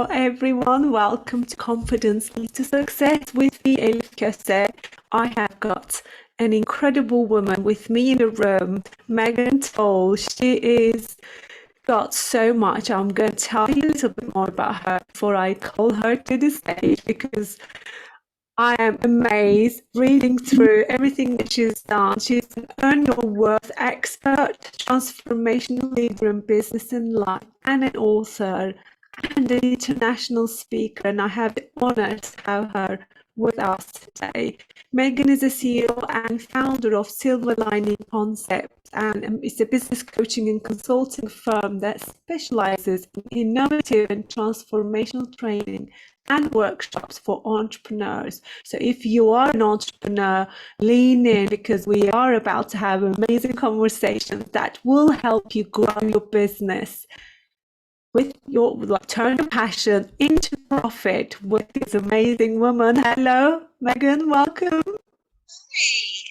everyone, welcome to Confidence Leads to Success with me, Elif Köse. I have got an incredible woman with me in the room, Megan Tull. She is got so much. I'm going to tell you a little bit more about her before I call her to the stage because I am amazed reading through everything that she's done. She's an earn your worth expert, transformational leader in business and life, and an author and an international speaker. And I have the honor to have her with us today. Megan is a CEO and founder of Silverlining Concepts, and it's a business coaching and consulting firm that specializes in innovative and transformational training and workshops for entrepreneurs. So if you are an entrepreneur, lean in because we are about to have amazing conversations that will help you grow your business with your turn your passion into profit with this amazing woman. Hello, Megan, welcome. Hey,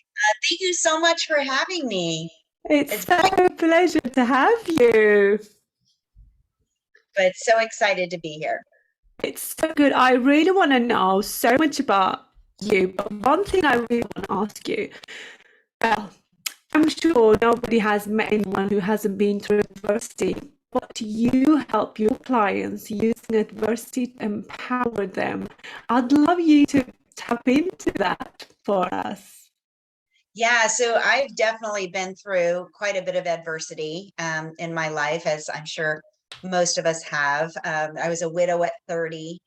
thank you so much for having me. It's It's so a pleasure to have you. but so excited to be here. It's so good. I really want to know so much about you, but one thing I really want to ask you, well, I'm sure nobody has met anyone who hasn't been through adversity, but you help your clients using adversity to empower them. I'd love you to tap into that for us. Yeah, so I've definitely been through quite a bit of adversity in my life, as I'm sure most of us have. I was a widow at 30,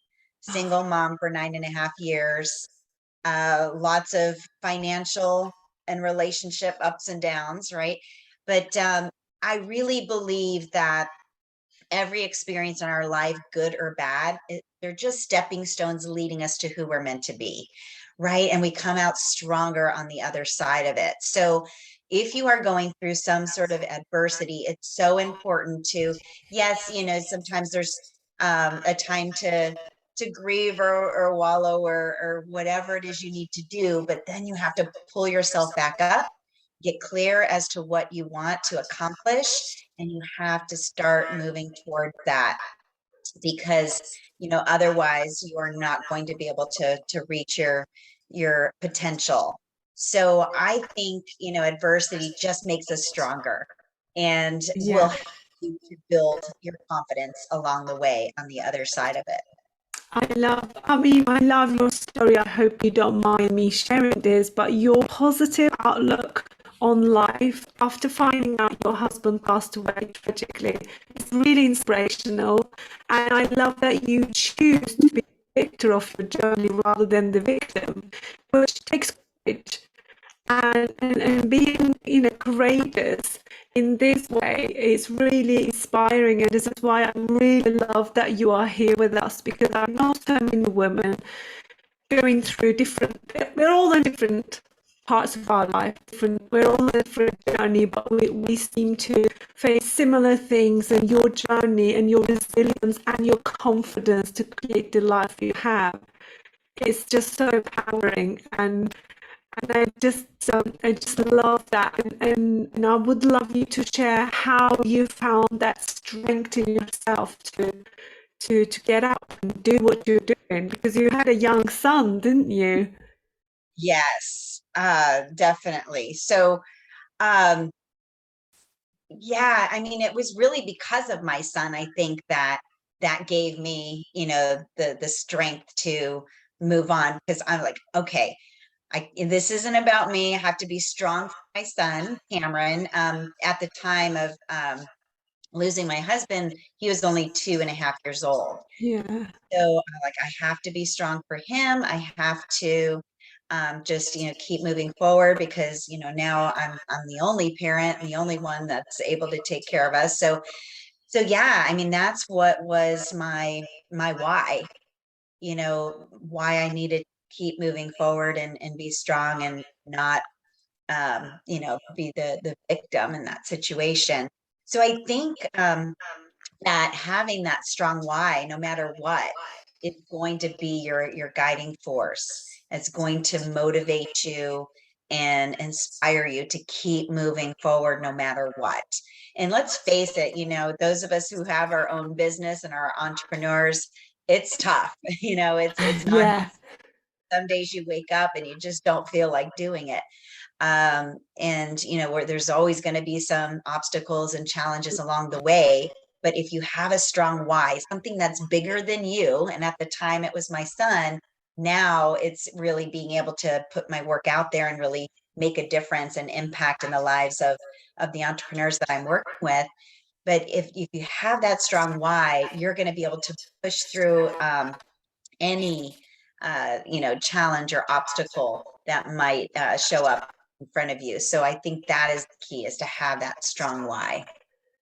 single mom for 9.5 years, lots of financial and relationship ups and downs, right? But I really believe that every experience in our life, good or bad, they're just stepping stones leading us to who we're meant to be, right? And we come out stronger on the other side of it. So if you are going through some sort of adversity, it's so important to, yes, sometimes there's a time to grieve or wallow or whatever it is you need to do, but then you have to pull yourself back up, get clear as to what you want to accomplish, and you have to start moving toward that because otherwise you are not going to be able to reach your potential. So I think adversity just makes us stronger and will Yeah. help you to build your confidence along the way on the other side of it. I love your story. I hope you don't mind me sharing this, but your positive outlook on life after finding out your husband passed away tragically is really inspirational. And I love that you choose to be the victor of your journey rather than the victim, which takes courage and being courageous in this way is really inspiring, and this is why I really love that you are here with us because I know so many women going through we're all in different parts of our life, we're all on a different journey, but we seem to face similar things, and your journey and your resilience and your confidence to create the life you have, it's just so empowering. And I just love that, and I would love you to share how you found that strength in yourself to get up and do what you're doing because you had a young son, didn't you? Yes, definitely. So um yeah, I mean, it was really because of my son, I think that gave me, the strength to move on because I'm like, okay, this isn't about me. I have to be strong for my son, Cameron. At the time of losing my husband, he was only 2.5 years old. Yeah, So like, I have to be strong for him. I have to just keep moving forward because now I'm the only parent and the only one that's able to take care of us. So yeah, I mean that's what was my why. Why I needed to keep moving forward and be strong and not be the victim in that situation. So I think that having that strong why, no matter what, is going to be your guiding force. It's going to motivate you and inspire you to keep moving forward no matter what. And let's face it, those of us who have our own business and are entrepreneurs, it's tough. It's not Yeah. easy. Some days you wake up and you just don't feel like doing it. And where there's always going to be some obstacles and challenges along the way. But if you have a strong why, something that's bigger than you, and at the time it was my son, now it's really being able to put my work out there and really make a difference and impact in the lives of the entrepreneurs that I'm working with. But if you have that strong why, you're going to be able to push through any challenge or obstacle that might show up in front of you. So I think that is the key, is to have that strong why.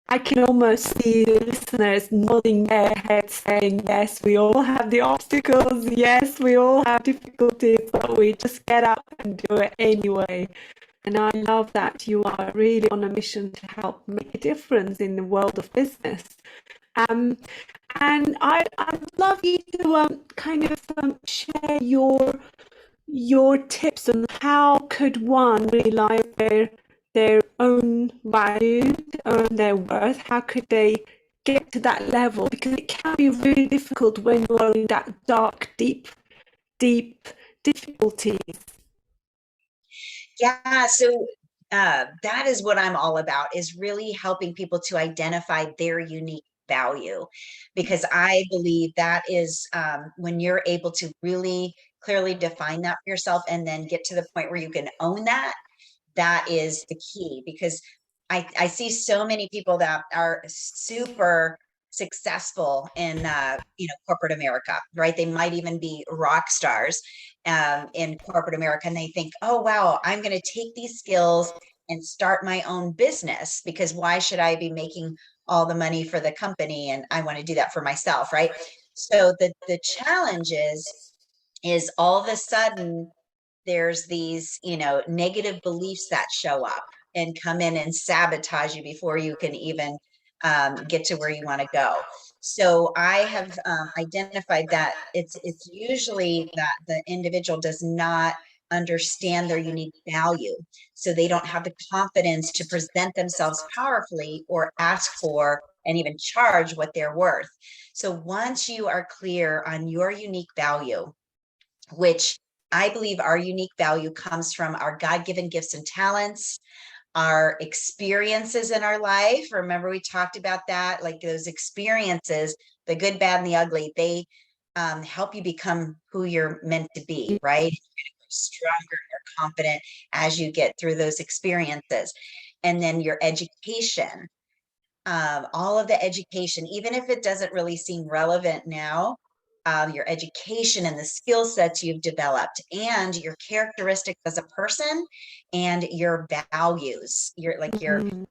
I can almost see the listeners nodding their heads saying, yes, we all have the obstacles. Yes, we all have difficulties, but we just get up and do it anyway. And I love that you are really on a mission to help make a difference in the world of business. Um, and I'd love you to share your tips on how could one realize their own value, own their worth. How could they get to that level? Because it can be really difficult when you are in that dark, deep difficulties. Yeah, so that is what I'm all about, is really helping people to identify their unique value, because I believe that is when you're able to really clearly define that for yourself and then get to the point where you can own that, that is the key. Because I see so many people that are super successful in corporate America, right? They might even be rock stars in corporate America, and they think, oh wow, I'm going to take these skills and start my own business, because why should I be making all the money for the company, and I want to do that for myself, right? So the challenge is all of a sudden there's these negative beliefs that show up and come in and sabotage you before you can even get to where you want to go. So I have identified that it's usually that the individual does not understand their unique value, so they don't have the confidence to present themselves powerfully or ask for and even charge what they're worth. So once you are clear on your unique value, which I believe our unique value comes from our God-given gifts and talents, our experiences in our life. Remember, we talked about that, like those experiences, the good, bad, and the ugly, they help you become who you're meant to be, right? You're going to grow stronger, more confident as you get through those experiences. And then your education, all of the education, even if it doesn't really seem relevant now, your education and the skill sets you've developed and your characteristics as a person and your values, your Mm.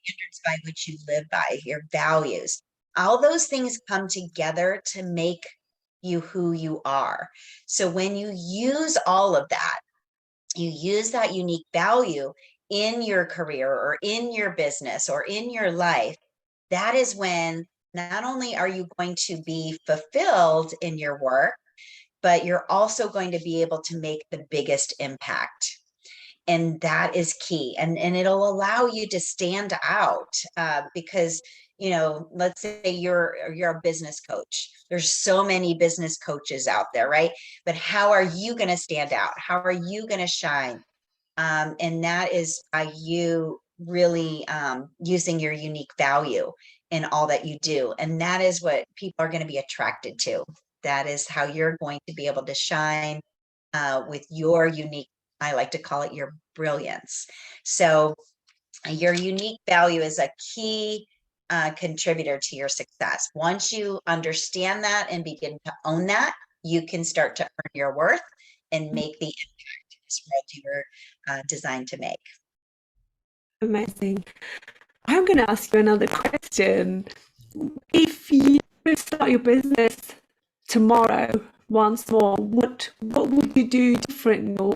standards by which you live by, your values. All those things come together to make you who you are. So when you use all of that, you use that unique value in your career or in your business or in your life, that is when not only are you going to be fulfilled in your work, but you're also going to be able to make the biggest impact. And that is key. And it'll allow you to stand out because, let's say you're a business coach. There's so many business coaches out there, right? But how are you going to stand out? How are you going to shine? And that is by you really using your unique value in all that you do. And that is what people are going to be attracted to. That is how you're going to be able to shine with your unique, I like to call it your brilliance. So your unique value is a key contributor to your success. Once you understand that and begin to own that, you can start to earn your worth and make the impact in this world you were designed to make. Amazing. I'm going to ask you another question. If you could start your business tomorrow once more, what would you do differently, or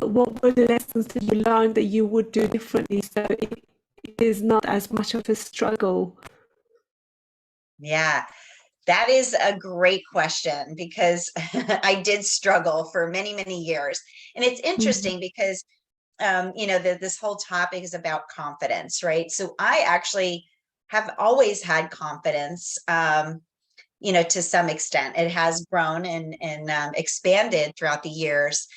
what were the lessons that you learned that you would do differently so it is not as much of a struggle? Yeah, that is a great question, because I did struggle for many, many years. And it's Mm. interesting because this whole topic is about confidence, right? So I actually have always had confidence. to some extent. It has grown and expanded throughout the years.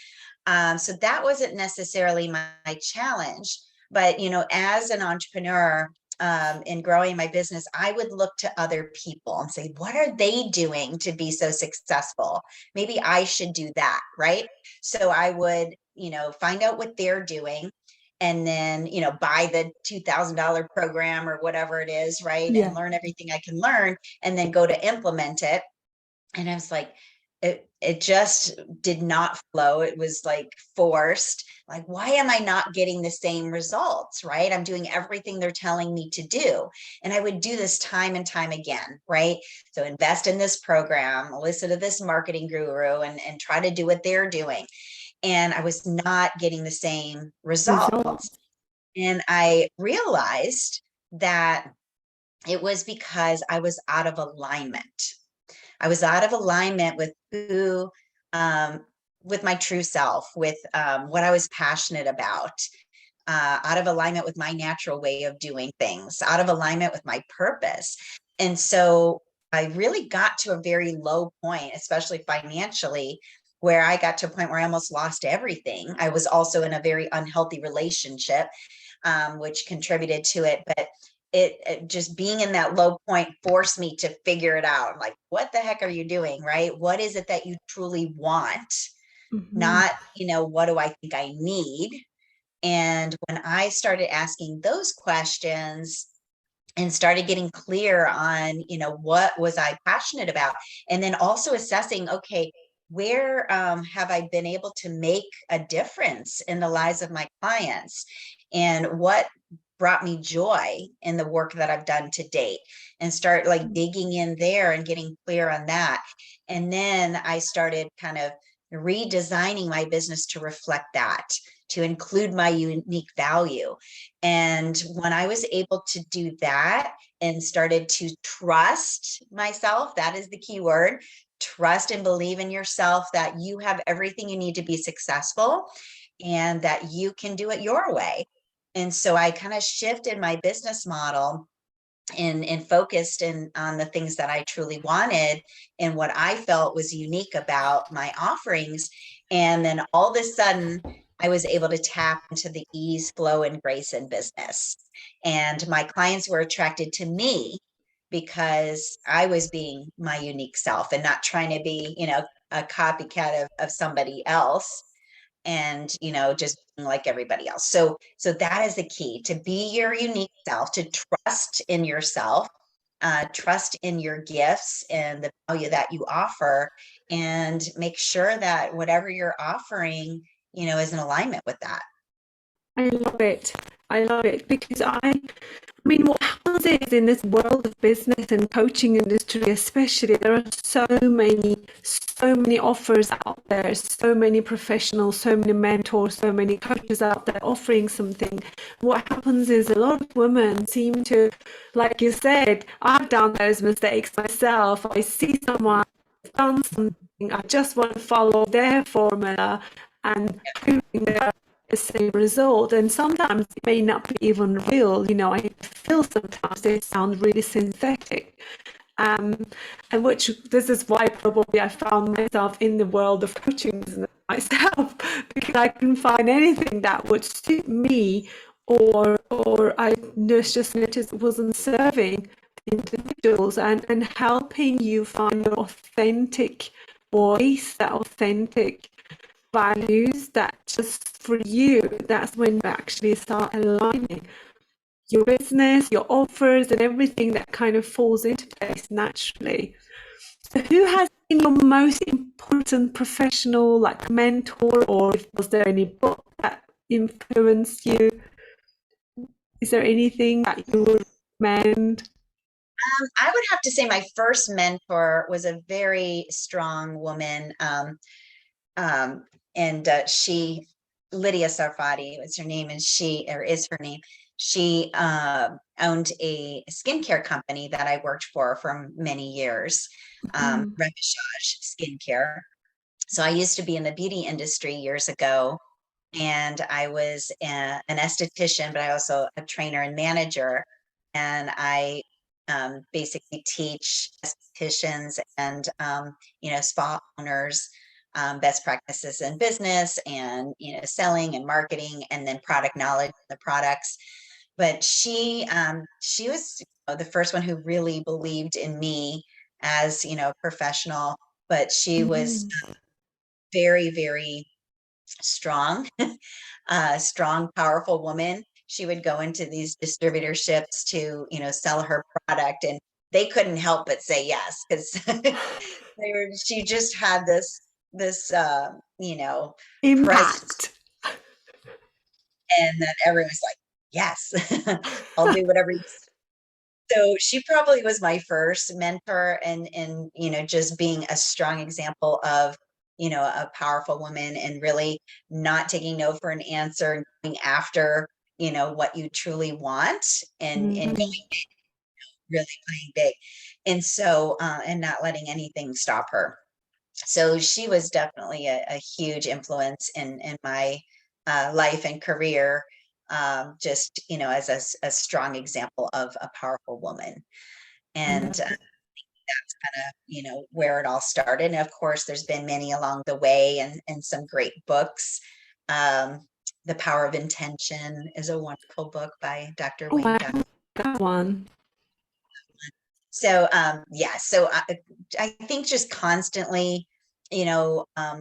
So that wasn't necessarily my challenge, but, as an entrepreneur, in growing my business, I would look to other people and say, what are they doing to be so successful? Maybe I should do that, right? So I would, find out what they're doing and then, buy the $2,000 program or whatever it is, right? Yeah. And learn everything I can learn and then go to implement it. And I was like, it just did not flow. It was like forced. Like, why am I not getting the same results? Right? I'm doing everything they're telling me to do. And I would do this time and time again, right? So invest in this program, listen to this marketing guru and try to do what they're doing. And I was not getting the same results. Results. And I realized that it was because I was out of alignment. I was out of alignment with with my true self, with what I was passionate about, out of alignment with my natural way of doing things, out of alignment with my purpose. And so I really got to a very low point, especially financially, where I got to a point where I almost lost everything. I was also in a very unhealthy relationship, which contributed to it. But it just being in that low point forced me to figure it out. Like, what the heck are you doing? Right? What is it that you truly want? Mhm. Not, what do I think I need? And when I started asking those questions and started getting clear on, what was I passionate about? And then also assessing, okay, where have I been able to make a difference in the lives of my clients? And what brought me joy in the work that I've done to date? And start like digging in there and getting clear on that. And then I started kind of redesigning my business to reflect that, to include my unique value. And when I was able to do that and started to trust myself, that is the key word, trust and believe in yourself that you have everything you need to be successful and that you can do it your way. And so I kind of shifted my business model and focused on the things that I truly wanted and what I felt was unique about my offerings. And then all of a sudden, I was able to tap into the ease, flow, and grace in business. And my clients were attracted to me because I was being my unique self and not trying to be, a copycat of somebody else and just being like everybody else. So that is the key, to be your unique self, to trust in yourself, trust in your gifts and the value that you offer, and make sure that whatever you're offering is in alignment with that. I love it. I love it because I mean, what happens is in this world of business and coaching industry, especially, there are so many offers out there, so many professionals, so many mentors, so many coaches out there offering something. What happens is a lot of women seem to, like you said, I've done those mistakes myself. I see someone done something, I just want to follow their formula and hoping that the same result. And sometimes it may not be even real. I feel sometimes they sound really synthetic. Um, and which this is why probably I found myself in the world of coaching business myself because I couldn't find anything that would suit me or I just noticed it wasn't serving individuals and helping you find your authentic voice, that authentic values that just for you, that's when you actually start aligning your business, your offers, and everything that kind of falls into place naturally. So who has been your most important professional, like mentor, or was there any book that influenced you? Is there anything that you would recommend? I would have to say my first mentor was a very strong woman. Um, and she, Lydia Sarfati was her name, and she, or is her name, she owned a skincare company that I worked for many years, Mm, Revisage Skincare. So I used to be in the beauty industry years ago, and I was an esthetician, but I also a trainer and manager. And I basically teach estheticians and, spa owners best practices in business and, selling and marketing, and then product knowledge of the products. But she was the first one who really believed in me as, a professional, but she was Mm. very, very strong, strong, powerful woman. She would go into these distributorships to, sell her product, and they couldn't help but say yes, because she just had this, presence, Impact. and that everyone's like, yes, I'll do whatever you say. So she probably was my first mentor, and just being a strong example of, a powerful woman, and really not taking no for an answer, and going after, what you truly want, and Mm. really playing big. And so, and not letting anything stop her. So she was definitely a huge influence in my life and career. Just, as a strong example of a powerful woman. I And love it. that's kind of, where it all started. And of course, there's been many along the way, and some great books. Um, The Power of Intention is a wonderful book by Dr. Oh, Wayne. wow, that one. So, yeah, so I think just constantly,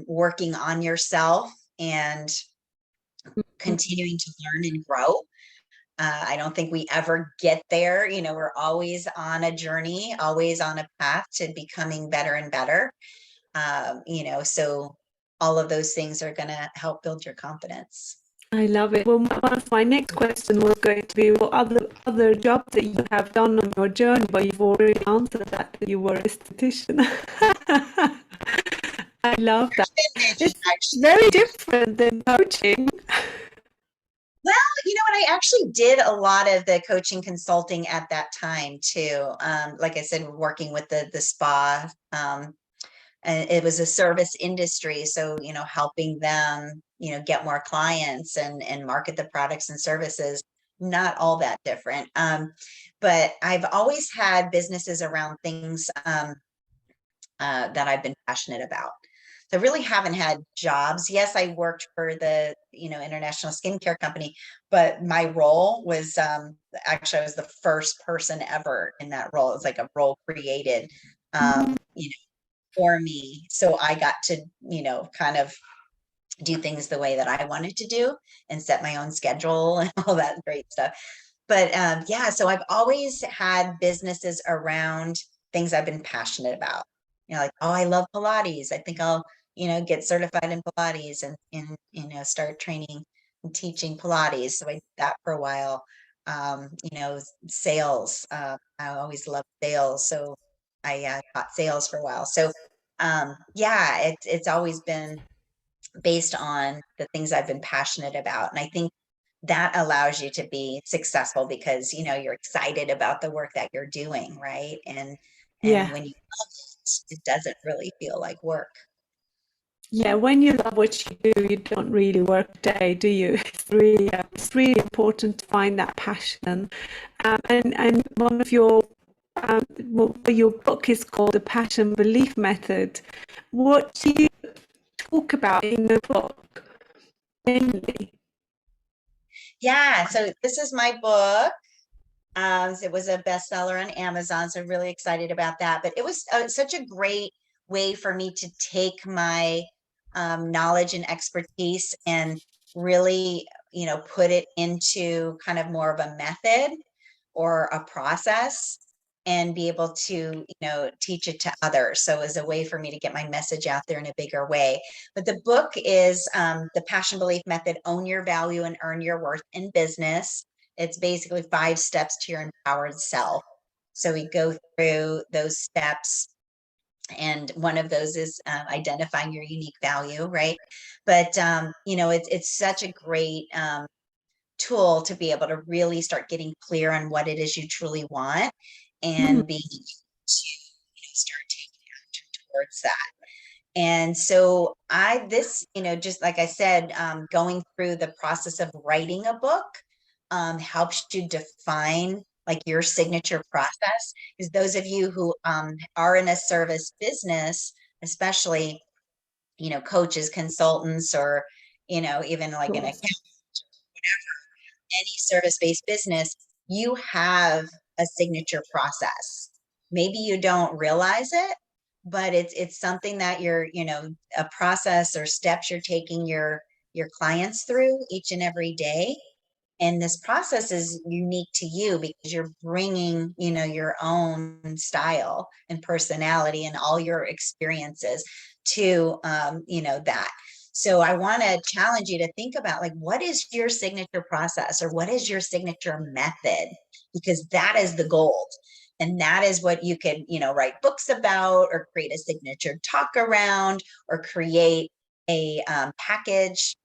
working on yourself and Mm. continuing to learn and grow. I don't think we ever get there. We're always on a journey, always on a path to becoming better and better. So all of those things are going to help build your confidence. I love it. Well, one of my next question was going to be what other jobs that you have done on your journey, but you've already answered that you were a esthetician. I love that. There's been many, It's very actually. different than coaching. Well, I actually did a lot of the coaching consulting at that time too. Like I said, working with the spa, and it was a service industry. So, helping them, get more clients, and market the products and services, not all that different. But I've always had businesses around things, that I've been passionate about. So I really haven't had jobs. Yes, I worked for the, international skincare company, but my role was, actually, I was the first person ever in that role. It was like a role created, Mm. you know, for me. So I got to, kind of do things the way that I wanted to do, and set my own schedule and all that great stuff. But yeah, so I've always had businesses around things I've been passionate about. Like, oh, I love Pilates. I think I'll, get certified in Pilates, and start training and teaching Pilates. So I did that for a while. Sales. I always loved sales. So I taught sales for a while. So yeah, it's always been based on the things I've been passionate about. And I think that allows you to be successful, because you're excited about the work that you're doing, right? And Yeah. when you love it, it doesn't really feel like work. Yeah, when you love what you do, you don't really work a day, do you? It's really important to find that passion. And one of your book is called The Passion Belief Method. What do you talk about in the book mainly? Yeah, so this is my book. It was a bestseller on Amazon, so really excited about that. But it was such a great way for me to take my knowledge and expertise, and really, put it into kind of more of a method or a process, and be able to, teach it to others. So as a way for me to get my message out there in a bigger way. But the book is, The Passion Belief Method: Own Your Value and Earn Your Worth in Business. It's basically 5 steps to your empowered self. So we go through those steps, and one of those is identifying your unique value, right? But it's such a great tool to be able to really start getting clear on what it is you truly want, Mm. and be able to, start taking action towards that. And so just like I said, going through the process of writing a book helps you define like your signature process. Because those of you who are in a service business, especially, coaches, consultants, or, even like an account, any service-based business, you have a signature process. Maybe you don't realize it, but it's something that you're, a process or steps you're taking your clients through each and every day. And this process is unique to you because you're bringing, your own style and personality and all your experiences to, that. So I want to challenge you to think about, like, what is your signature process, or what is your signature method? Because that is the gold. And that is what you could, write books about, or create a signature talk around, or create a package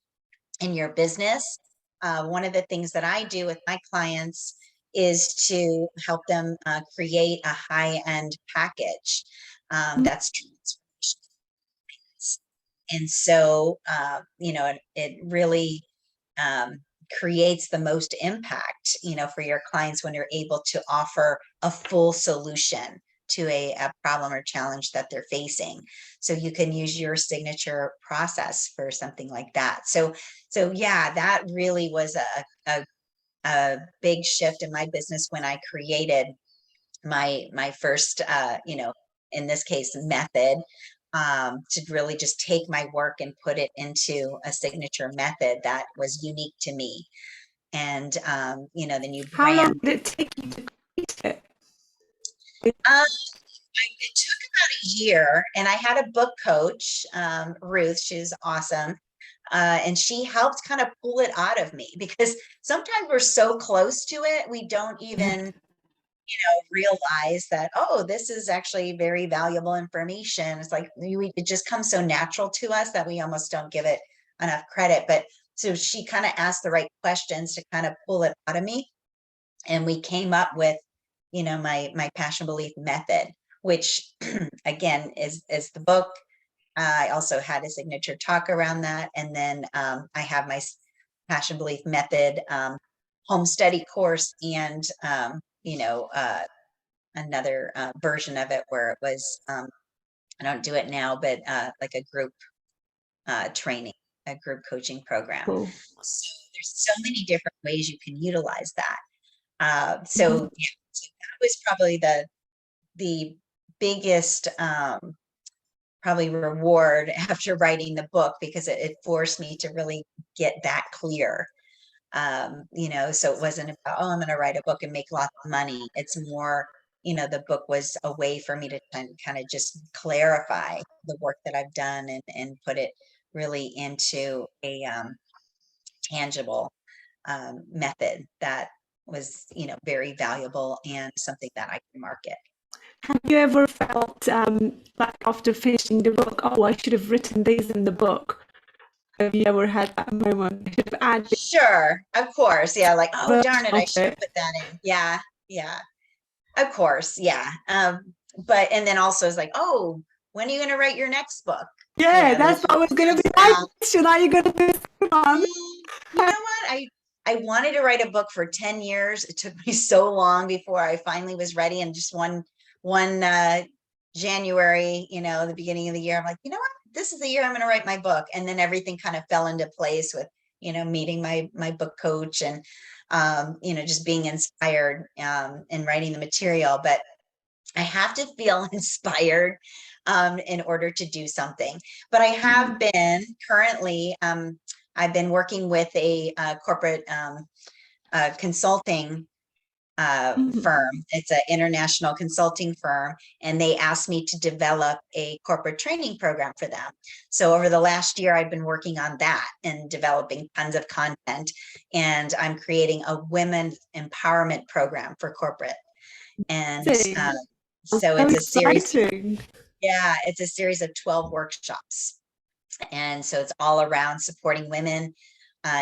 in your business. One of the things that I do with my clients is to help them create a high-end package that's transformational. And so, it really creates the most impact, for your clients when you're able to offer a full solution to a problem or challenge that they're facing. So you can use your signature process for something like that. So yeah, that really was a big shift in my business when I created my first, in this case, method, to really just take my work and put it into a signature method that was unique to me. And, then you How long brand. did it take you to create it? It took about a year, and I had a book coach, Ruth. She's awesome. And she helped kind of pull it out of me, because sometimes we're so close to it, we don't even, realize that, oh, this is actually very valuable information. It's like it just comes so natural to us that we almost don't give it enough credit. But so she kind of asked the right questions to kind of pull it out of me. And we came up with, my passion belief method, which again is the book. I also had a signature talk around that. And then I have my passion belief method home study course, and another version of it where it was, I don't do it now, but like a group training, a group coaching program. Cool. So there's so many different ways you can utilize that. Mhm. Yeah, so that was probably the biggest probably reward after writing the book, because it forced me to really get that clear. So it wasn't about, oh, I'm going to write a book and make lots of money. It's more, the book was a way for me to kind of just clarify the work that I've done, and put it really into a tangible method that was, very valuable, and something that I can market. Have you ever felt like after finishing the book, oh, I should have written these in the book? Have you ever had that moment? I should have added Sure, of course. Yeah, like, oh, a darn it, version I of should have it. put that in. Yeah, yeah, of course. Yeah. But, and then also it's like, oh, when are you going to write your next book? Yeah, Those that's are always going to be my around. question. Are you going to do this one? You know what? I wanted to write a book for 10 years. It took me so long before I finally was ready. And just one January, the beginning of the year, I'm like, you know what? This is the year I'm going to write my book. And then everything kind of fell into place with, meeting my book coach, and just being inspired and writing the material. But I have to feel inspired in order to do something. But I have been currently, I've been working with a corporate consulting Mhm. firm. It's an international consulting firm, and they asked me to develop a corporate training program for them. So over the last year, I've been working on that and developing tons of content, and I'm creating a women empowerment program for corporate. And See, so so it's a series, exciting. yeah, it's a series of 12 workshops. And so it's all around supporting women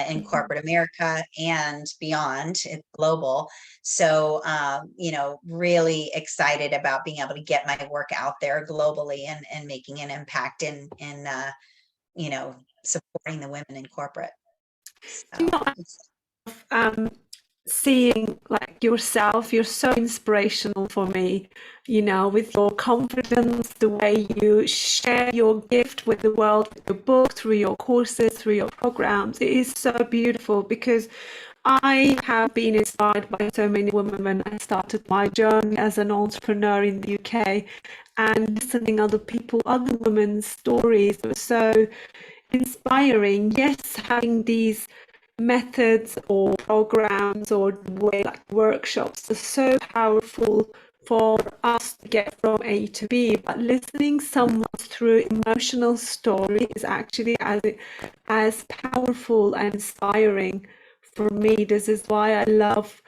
in corporate America and beyond. It's global. So, really excited about being able to get my work out there globally, and making an impact in supporting the women in corporate. Do you So know, um, seeing like yourself. You're so inspirational for me, you know, with your confidence, the way you share your gift with the world, with your book, through your courses, through your programs. It is so beautiful because I have been inspired by so many women when I started my journey as an entrepreneur in the UK, and listening other people, other women's stories was so inspiring. Yes, having these methods or programs or way like workshops are so powerful for us to get from A to B, but listening someone through emotional story is actually as powerful and inspiring for me. This is why I love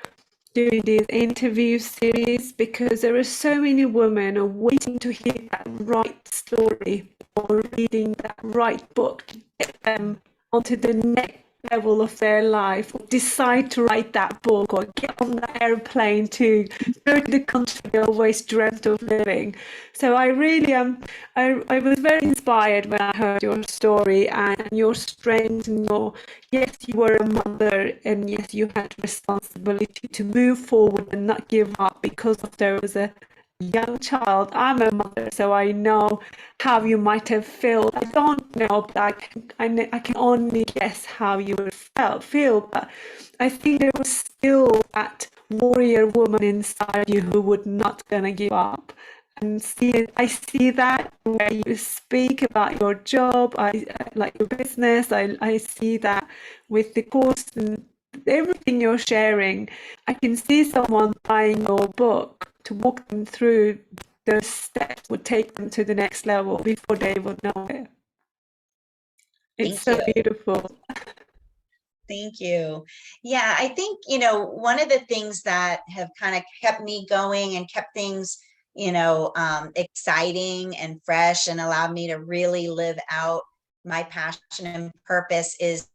doing these interview series, because there are so many women are waiting to hear that right story or reading that right book to get them onto the next level of their life, or decide to write that book or get on the airplane to go to the country they always dreamt of living. So I really I was very inspired when I heard your story and your strength and your, yes, you were a mother, and yes, you had responsibility to move forward and not give up because of there was a young child. I'm a mother, so I know how you might have felt. I don't know, but I can only guess how you would feel. But I think there was still that warrior woman inside you who would not gonna give up. And I see that where you speak about your job, like your business. I see that with the course and everything you're sharing. I can see someone buying your book to walk them through the steps would take them to the next level before they would know it. It's Thank so you. beautiful. Thank you. Yeah, I think, one of the things that have kind of kept me going and kept things, exciting and fresh and allowed me to really live out my passion and purpose is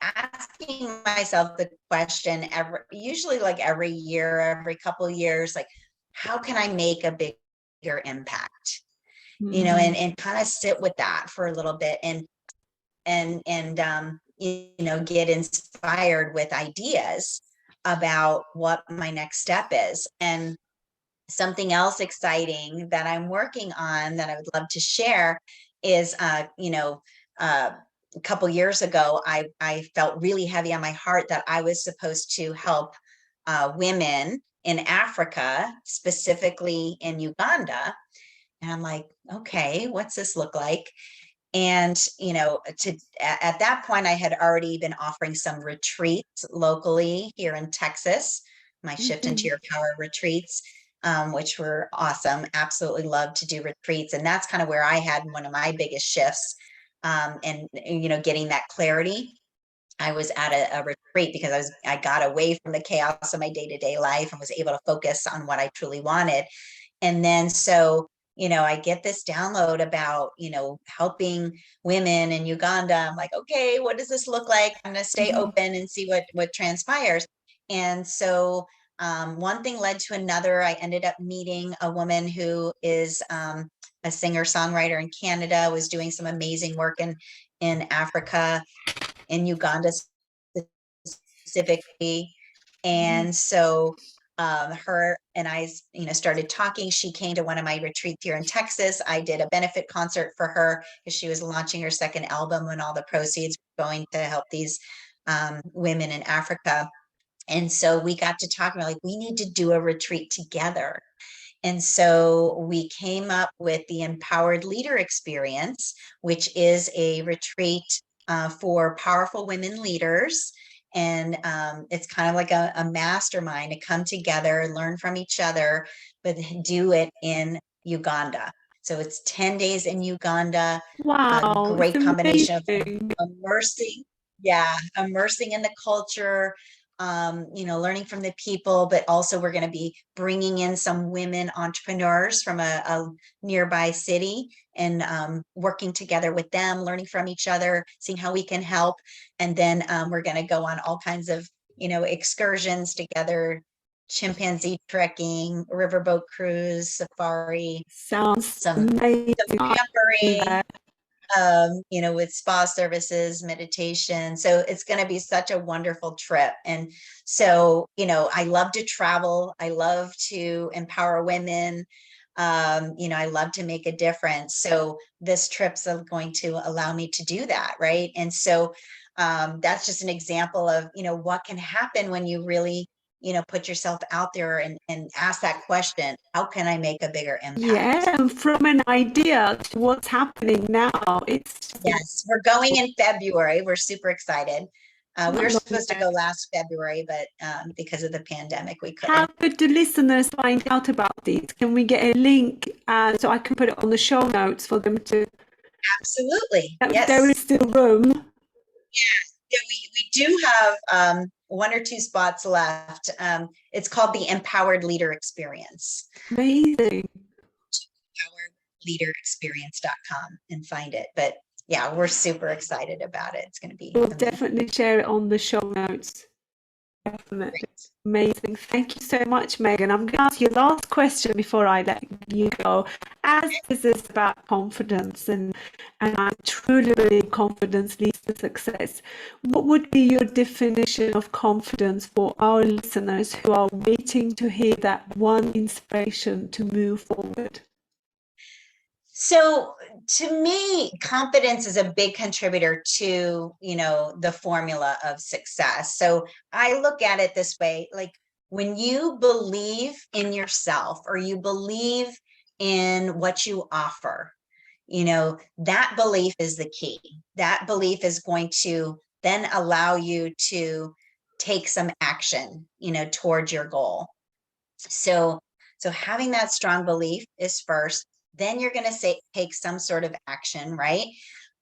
asking myself the question usually like every year, every couple years, like, how can I make a bigger impact? Mm. And kind of sit with that for a little bit and get inspired with ideas about what my next step is. And something else exciting that I'm working on that I would love to share is a couple years ago I felt really heavy on my heart that I was supposed to help women in Africa, specifically in Uganda. And I'm like, okay, what's this look like? And at that point I had already been offering some retreats locally here in Texas, my shift into Mhm. your power retreats, which were awesome. Absolutely love to do retreats, and that's kind of where I had one of my biggest shifts, and getting that clarity. I was at a retreat because I got away from the chaos of my day-to-day life and was able to focus on what I truly wanted. And then I get this download about, helping women in Uganda. I'm like, okay, what does this look like? I'm going to stay Mhm. open and see what transpires. And so one thing led to another. I ended up meeting a woman who is a singer-songwriter in Canada, was doing some amazing work in Africa, in Uganda specifically. Mhm. And so her and I, started talking. She came to one of my retreats here in Texas. I did a benefit concert for her because she was launching her second album, and all the proceeds were going to help these women in Africa. And so we got to talk about, like, we need to do a retreat together. And so we came up with the Empowered Leader Experience, which is a retreat for powerful women leaders. And it's kind of like a mastermind to come together, learn from each other, but do it in Uganda. So it's 10 days in Uganda, a Wow, it's great combination of amazing. immersing, yeah, immersing in the culture, learning from the people, but also we're going to be bringing in some women entrepreneurs from a nearby city and working together with them, learning from each other, seeing how we can help. And then we're going to go on all kinds of, excursions together, chimpanzee trekking, riverboat cruise, safari, Sounds some amazing. I do pampering. that. with spa services, meditation. So it's going to be such a wonderful trip. And so, I love to travel. I love to empower women. I love to make a difference. So this trip's going to allow me to do that. Right. And so that's just an example of, what can happen when you really, put yourself out there and ask that question, how can I make a bigger impact? Yeah, and from an idea to what's happening now, it's just Yes, we're going in February. We're super excited. We not were long supposed to go left. last February, but because of the pandemic, we How couldn't. could the listeners find out about this? Can we get a link so I can put it on the show notes for them to, Absolutely. if there Yes. is still room? Yeah, we do have one or two spots left. It's called the Empowered Leader Experience. Amazing. EmpoweredLeaderExperience.com and find it. But yeah, we're super excited about it. It's going to be We'll amazing. definitely share it on the show notes. Definitely. Great. Amazing. Thank you so much, Megan. I'm going to ask you last question before I let you go. As this is about confidence, and I truly believe confidence leads to success, what would be your definition of confidence for our listeners who are waiting to hear that one inspiration to move forward? So to me, confidence is a big contributor to, the formula of success. So I look at it this way, like when you believe in yourself or you believe in what you offer, that belief is the key. That belief is going to then allow you to take some action, towards your goal. So having that strong belief is first, then you're going to take some sort of action, right?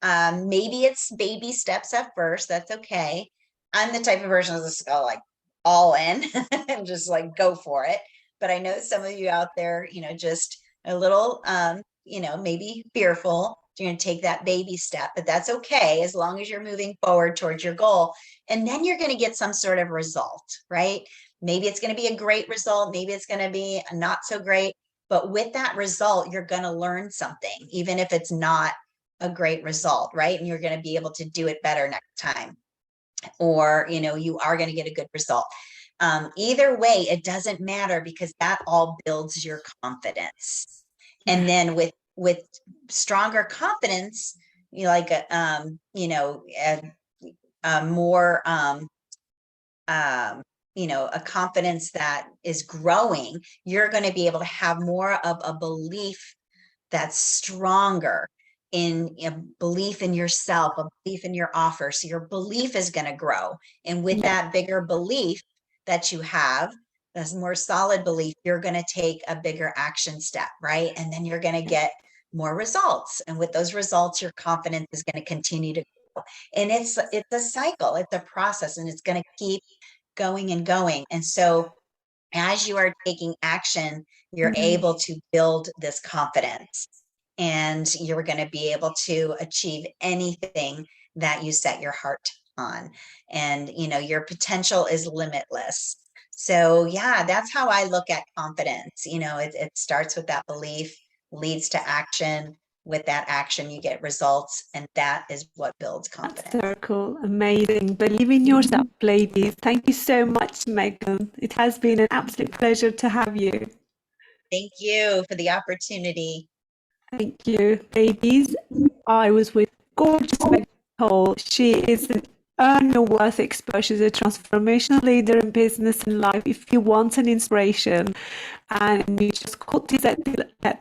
Maybe it's baby steps at first. That's okay. I'm the type of person that's just go like all in and just like go for it. But I know some of you out there, just a little, maybe fearful. You're going to take that baby step, but that's okay as long as you're moving forward towards your goal. And then you're going to get some sort of result, right? Maybe it's going to be a great result. Maybe it's going to be not so great. But with that result, you're going to learn something, even if it's not a great result, right? And you're going to be able to do it better next time. Or, you are going to get a good result. Either way, it doesn't matter because that all builds your confidence. And then with stronger confidence, like a more a confidence that is growing, you're going to be able to have more of a belief that's stronger in a belief in yourself, a belief in your offer. So your belief is going to grow. And with Yeah. that bigger belief that you have, this more solid belief, you're going to take a bigger action step, right? And then you're going to get more results. And with those results, your confidence is going to continue to grow. And it's a cycle, it's a process, and it's going to keep going and going. And so as you are taking action, you're able to build this confidence and you're going to be able to achieve anything that you set your heart on. And, your potential is limitless. So yeah, that's how I look at confidence. It starts with that belief, leads to action. With that action, you get results, and that is what builds That's confidence. so cool. Amazing. Believe in yourself, ladies. Thank you so much, Megan. It has been an absolute pleasure to have you. Thank you for the opportunity. Thank you, ladies. I was with gorgeous Megan Tull. She is an earn your worth expert. She's a transformational leader in business and life. If you want an inspiration and you just caught this at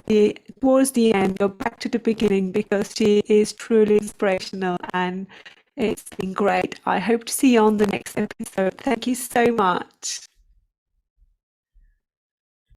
the towards the end, go back to the beginning because she is truly inspirational and it's been great. I hope to see you on the next episode. Thank you so much.